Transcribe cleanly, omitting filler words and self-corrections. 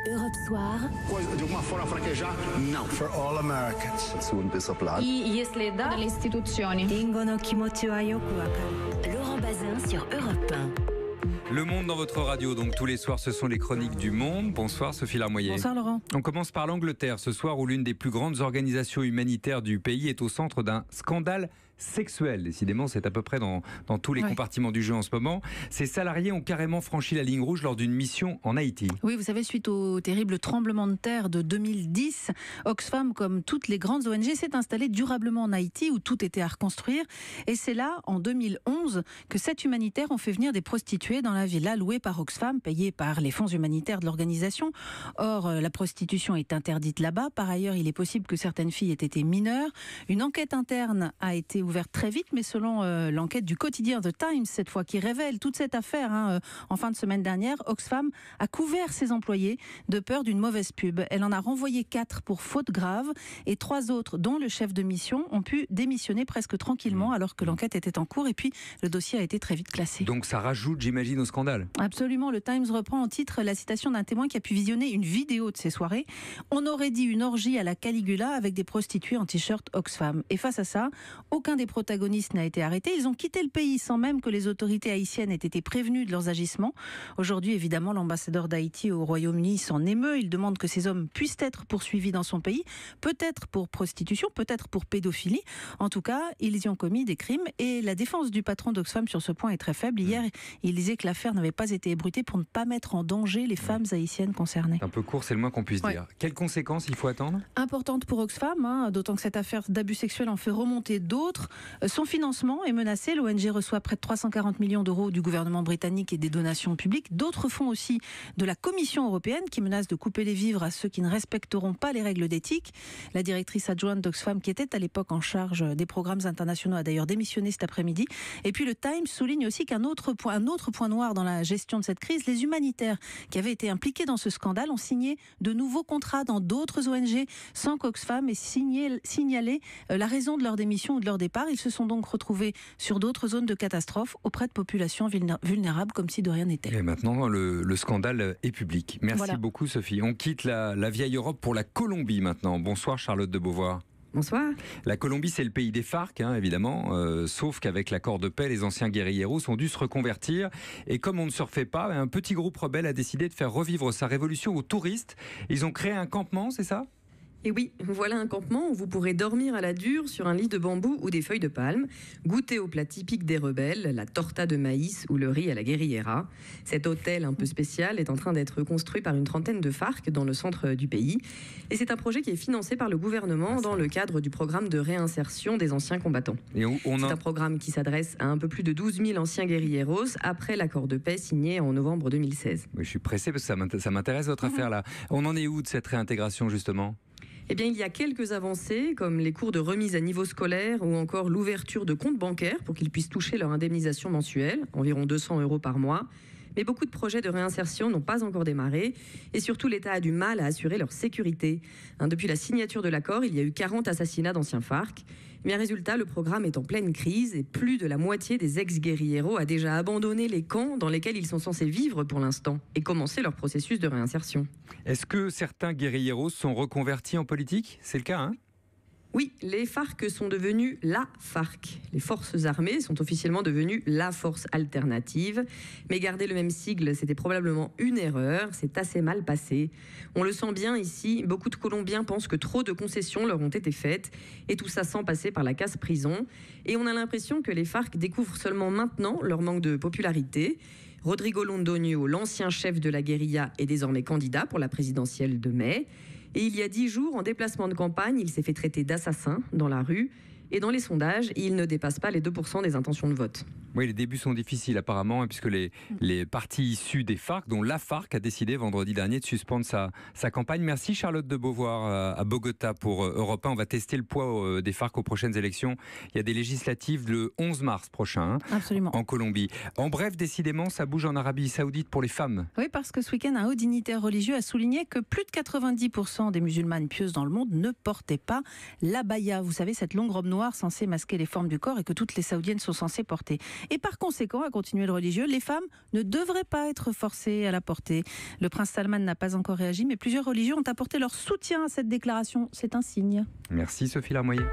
Europe Soir. Coisa de uma forma fraquejar? Não. For all Americans. Soon без оплат. И если да, le istituzioni. Laurent Bazin sur Europe 1. Le Monde dans votre radio, donc tous les soirs, ce sont les chroniques du Monde. Bonsoir Sophie Larmoyer. Bonsoir Laurent. On commence par l'Angleterre ce soir où l'une des plus grandes organisations humanitaires du pays est au centre d'un scandale sexuel. Décidément, c'est à peu près dans tous les compartiments du jeu en ce moment. Ces salariés ont carrément franchi la ligne rouge lors d'une mission en Haïti. Oui, vous savez, suite au terrible tremblement de terre de 2010, Oxfam, comme toutes les grandes ONG, s'est installée durablement en Haïti où tout était à reconstruire. Et c'est là, en 2011, que 7 humanitaires ont fait venir des prostituées dans la villa louée par Oxfam, payée par les fonds humanitaires de l'organisation. Or, la prostitution est interdite là-bas. Par ailleurs, il est possible que certaines filles aient été mineures. Une enquête interne a été ouverte très vite, mais selon l'enquête du quotidien The Times, cette fois, qui révèle toute cette affaire, en fin de semaine dernière, Oxfam a couvert ses employés de peur d'une mauvaise pub. Elle en a renvoyé 4 pour faute grave et 3 autres, dont le chef de mission, ont pu démissionner presque tranquillement alors que l'enquête était en cours et puis le dossier a été très vite classé. Donc ça rajoute, j'imagine, au scandale. Absolument. Le Times reprend en titre la citation d'un témoin qui a pu visionner une vidéo de ces soirées. On aurait dit une orgie à la Caligula avec des prostituées en t-shirt Oxfam. Et face à ça, aucun des protagonistes n'a été arrêté. Ils ont quitté le pays sans même que les autorités haïtiennes aient été prévenues de leurs agissements. Aujourd'hui, évidemment, l'ambassadeur d'Haïti au Royaume-Uni s'en émeut. Il demande que ces hommes puissent être poursuivis dans son pays, peut-être pour prostitution, peut-être pour pédophilie. En tout cas, ils y ont commis des crimes et la défense du patron d'Oxfam sur ce point est très faible. Hier, il disait que l'affaire n'avait pas été ébruitée pour ne pas mettre en danger les femmes haïtiennes concernées. Un peu court, c'est le moins qu'on puisse dire. Quelles conséquences il faut attendre ? Importante pour Oxfam, d'autant que cette affaire d'abus sexuels en fait remonter d'autres. Son financement est menacé. L'ONG reçoit près de 340 millions d'euros du gouvernement britannique et des donations publiques. D'autres fonds aussi de la Commission européenne qui menace de couper les vivres à ceux qui ne respecteront pas les règles d'éthique. La directrice adjointe d'Oxfam, qui était à l'époque en charge des programmes internationaux, a d'ailleurs démissionné cet après-midi. Et puis le Times souligne aussi qu'un autre point noir dans la gestion de cette crise, les humanitaires qui avaient été impliqués dans ce scandale ont signé de nouveaux contrats dans d'autres ONG sans qu'Oxfam ait signalé la raison de leur démission ou de leur départ. Ils se sont donc retrouvés sur d'autres zones de catastrophe auprès de populations vulnérables comme si de rien n'était. Et maintenant, le scandale est public. Merci beaucoup Sophie. On quitte la vieille Europe pour la Colombie maintenant. Bonsoir Charlotte de Beauvoir. Bonsoir. La Colombie, c'est le pays des FARC, évidemment, sauf qu'avec l'accord de paix, les anciens guérilleros ont dû se reconvertir. Et comme on ne surfait pas, un petit groupe rebelle a décidé de faire revivre sa révolution aux touristes. Ils ont créé un campement, c'est ça ? Et oui, voilà un campement où vous pourrez dormir à la dure sur un lit de bambou ou des feuilles de palme, goûter aux plats typiques des rebelles, la torta de maïs ou le riz à la guérillera. Cet hôtel un peu spécial est en train d'être construit par une trentaine de FARC dans le centre du pays. Et c'est un projet qui est financé par le gouvernement dans le cadre du programme de réinsertion des anciens combattants. C'est un programme qui s'adresse à un peu plus de 12 000 anciens guérilleros après l'accord de paix signé en novembre 2016. Oui, je suis pressé parce que ça m'intéresse votre affaire là. On en est où de cette réintégration justement ? Eh bien, il y a quelques avancées, comme les cours de remise à niveau scolaire ou encore l'ouverture de comptes bancaires pour qu'ils puissent toucher leur indemnisation mensuelle, environ 200 € par mois. Mais beaucoup de projets de réinsertion n'ont pas encore démarré et surtout l'État a du mal à assurer leur sécurité. Depuis la signature de l'accord, il y a eu 40 assassinats d'anciens FARC. Mais résultat, le programme est en pleine crise et plus de la moitié des ex-guérilleros a déjà abandonné les camps dans lesquels ils sont censés vivre pour l'instant et commencer leur processus de réinsertion. Est-ce que certains guérilleros sont reconvertis en politique ? C'est le cas, Oui, les FARC sont devenus la FARC. Les forces armées sont officiellement devenues la force alternative. Mais garder le même sigle, c'était probablement une erreur. C'est assez mal passé. On le sent bien ici, beaucoup de Colombiens pensent que trop de concessions leur ont été faites. Et tout ça sans passer par la case prison. Et on a l'impression que les FARC découvrent seulement maintenant leur manque de popularité. Rodrigo Londoño, l'ancien chef de la guérilla, est désormais candidat pour la présidentielle de mai. Et il y a 10 jours, en déplacement de campagne, il s'est fait traiter d'assassin dans la rue. Et dans les sondages, il ne dépasse pas les 2% des intentions de vote. Oui, les débuts sont difficiles apparemment, puisque les partis issus des FARC, dont la FARC, a décidé vendredi dernier de suspendre sa campagne. Merci Charlotte de Beauvoir à Bogota pour Europe 1. On va tester le poids des FARC aux prochaines élections. Il y a des législatives le 11 mars prochain en Colombie. En bref, décidément, ça bouge en Arabie Saoudite pour les femmes. Oui, parce que ce week-end, un haut dignitaire religieux a souligné que plus de 90% des musulmanes pieuses dans le monde ne portaient pas l'abaya. Vous savez, cette longue robe noire noir censé masquer les formes du corps et que toutes les saoudiennes sont censées porter. Et par conséquent, a continué le religieux, les femmes ne devraient pas être forcées à la porter. Le prince Salman n'a pas encore réagi, mais plusieurs religieux ont apporté leur soutien à cette déclaration. C'est un signe. Merci Sophie Larmoyer.